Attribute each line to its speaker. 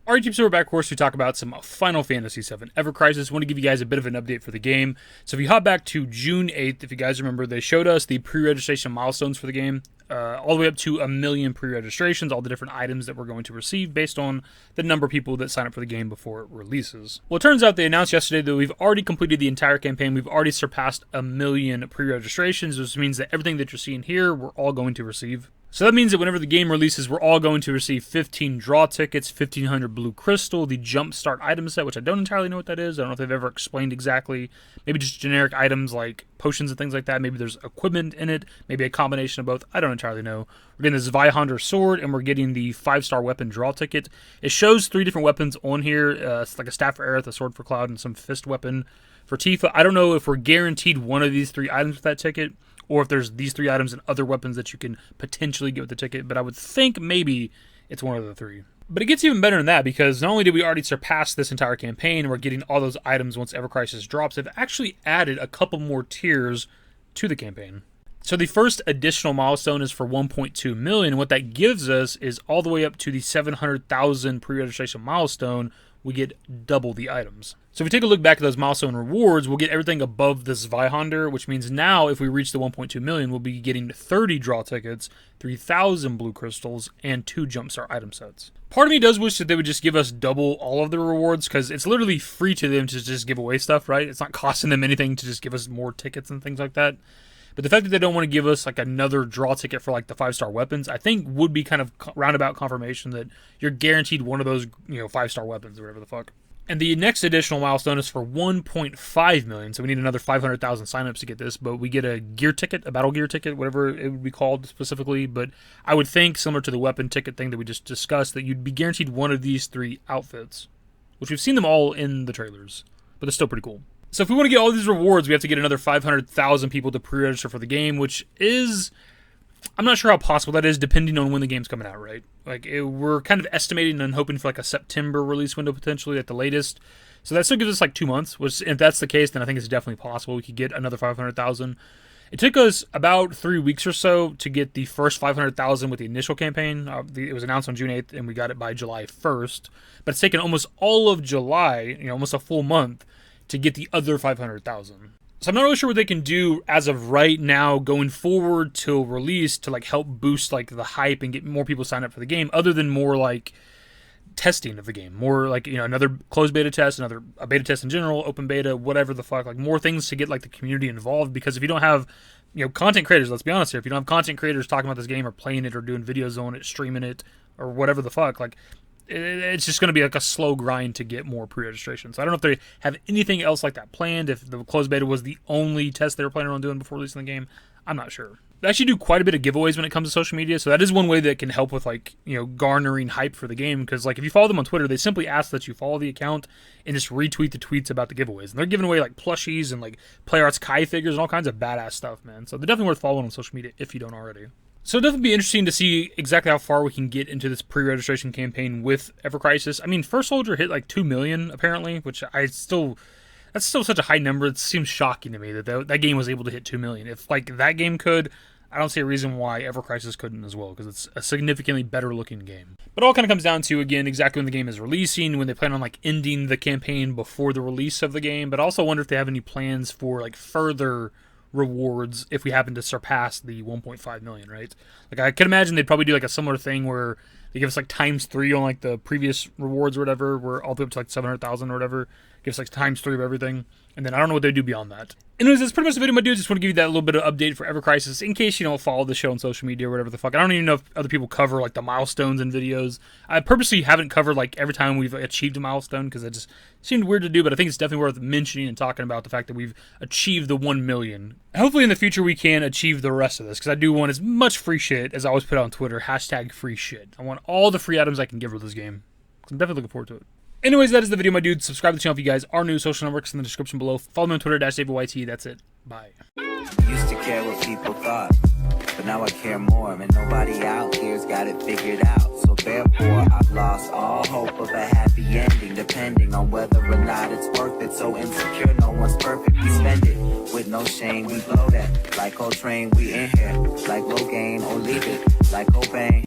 Speaker 1: Alright, team, so we're back, of course, to talk about some Final Fantasy VII Ever Crisis. I want to give you guys a bit of an update for the game. So if you hop back to June 8th, if you guys remember, they showed us the pre-registration milestones for the game. All the way up to 1 million pre-registrations, all the different items that we're going to receive based on the number of people that sign up for the game before it releases. Well, it turns out they announced yesterday that we've already completed the entire campaign. We've already surpassed 1 million pre-registrations, which means that everything that you're seeing here, we're all going to receive. So that means that whenever the game releases, we're all going to receive 15 draw tickets, 1,500 blue crystal, the jumpstart item set, which I don't entirely know what that is. I don't know if they've ever explained exactly. Maybe just generic items like potions and things like that. Maybe there's equipment in it. Maybe a combination of both. I don't entirely know. We're getting this Zweihander sword, and we're getting the 5-star weapon draw ticket. It shows 3 different weapons on here. It's like a staff for Aerith, a sword for Cloud, and some fist weapon for Tifa. I don't know if we're guaranteed one of these 3 items with that ticket, or if there's these 3 items and other weapons that you can potentially get with the ticket, but I would think maybe it's one of the 3. But it gets even better than that, because not only did we already surpass this entire campaign, and we're getting all those items once Ever Crisis drops, they've actually added a couple more tiers to the campaign. So the first additional milestone is for 1.2 million, and what that gives us is all the way up to the 700,000 pre-registration milestone, we get double the items. So if we take a look back at those milestone rewards, we'll get everything above this Zweihander, which means now if we reach the 1.2 million, we'll be getting 30 draw tickets, 3,000 blue crystals, and 2 jumpstart item sets. Part of me does wish that they would just give us double all of the rewards, because it's literally free to them to just give away stuff, right? It's not costing them anything to just give us more tickets and things like that. But the fact that they don't want to give us like another draw ticket for like the 5-star weapons, I think would be kind of roundabout confirmation that you're guaranteed one of those, 5-star weapons or whatever the fuck. And the next additional milestone is for 1.5 million, so we need another 500,000 signups to get this, but we get a gear ticket, a battle gear ticket, whatever it would be called specifically, but I would think, similar to the weapon ticket thing that we just discussed, that you'd be guaranteed one of these 3 outfits, which we've seen them all in the trailers, but it's still pretty cool. So if we want to get all these rewards, we have to get another 500,000 people to pre-register for the game, which is, I'm not sure how possible that is depending on when the game's coming out, right? We're kind of estimating and hoping for like a September release window potentially at the latest. So that still gives us like 2 months, which if that's the case, then I think it's definitely possible we could get another 500,000. It took us about 3 weeks or so to get the first 500,000 with the initial campaign. It was announced on June 8th, and we got it by July 1st. But it's taken almost all of July, almost a full month, to get the other 500,000. So I'm not really sure what they can do as of right now going forward till release to like help boost like the hype and get more people signed up for the game, other than more like testing of the game, more like another closed beta test, a beta test in general, open beta, whatever the fuck, like more things to get like the community involved. Because if you don't have content creators, let's be honest here, if you don't have content creators talking about this game or playing it or doing videos on it, streaming it or whatever the fuck, like it's just going to be like a slow grind to get more pre-registration. So I don't know if they have anything else like that planned, if the closed beta was the only test they were planning on doing before releasing the game. I'm not sure. They actually do quite a bit of giveaways when it comes to social media, so that is one way that can help with garnering hype for the game, because if you follow them on Twitter, they simply ask that you follow the account and just retweet the tweets about the giveaways. And they're giving away plushies and Player Arts Kai figures and all kinds of badass stuff, man. So they're definitely worth following on social media if you don't already. So it'll definitely be interesting to see exactly how far we can get into this pre-registration campaign with Ever Crisis. I mean, First Soldier hit 2 million apparently, which that's still such a high number. It seems shocking to me that game was able to hit 2 million. If that game could, I don't see a reason why Ever Crisis couldn't as well, because it's a significantly better looking game. But it all kind of comes down to, again, exactly when the game is releasing, when they plan on ending the campaign before the release of the game. But I also wonder if they have any plans for further rewards if we happen to surpass the 1.5 million, right? I could imagine they'd probably do a similar thing where they give us ×3 on the previous rewards or whatever, where all the way up to 700,000 or whatever, gives ×3 of everything, and then I don't know what they do beyond that. Anyways, that's pretty much the video, my dudes. Just want to give you that little bit of update for Ever Crisis in case you don't follow the show on social media or whatever the fuck. I don't even know if other people cover the milestones in videos. I purposely haven't covered every time we've achieved a milestone, because it just seemed weird to do, but I think it's definitely worth mentioning and talking about the fact that we've achieved the 1 million. Hopefully in the future we can achieve the rest of this, because I do want as much free shit as I always put out on Twitter, #free shit. I want all the free items I can give for this game. I'm definitely looking forward to it. Anyways, that is the video, my dudes. Subscribe to the channel if you guys are new. Social networks in the description below. Follow me on Twitter, @DavidYT. That's it. Bye.
Speaker 2: Used to care what people thought, but now I care more, and nobody out here's got it figured out. So therefore, I've lost all hope of a happy ending, depending on whether or not it's worth it. So insecure, no one's perfect. We spend it with no shame. We blow that like Coltrane. We in here like Logain, or leave it like Cobain.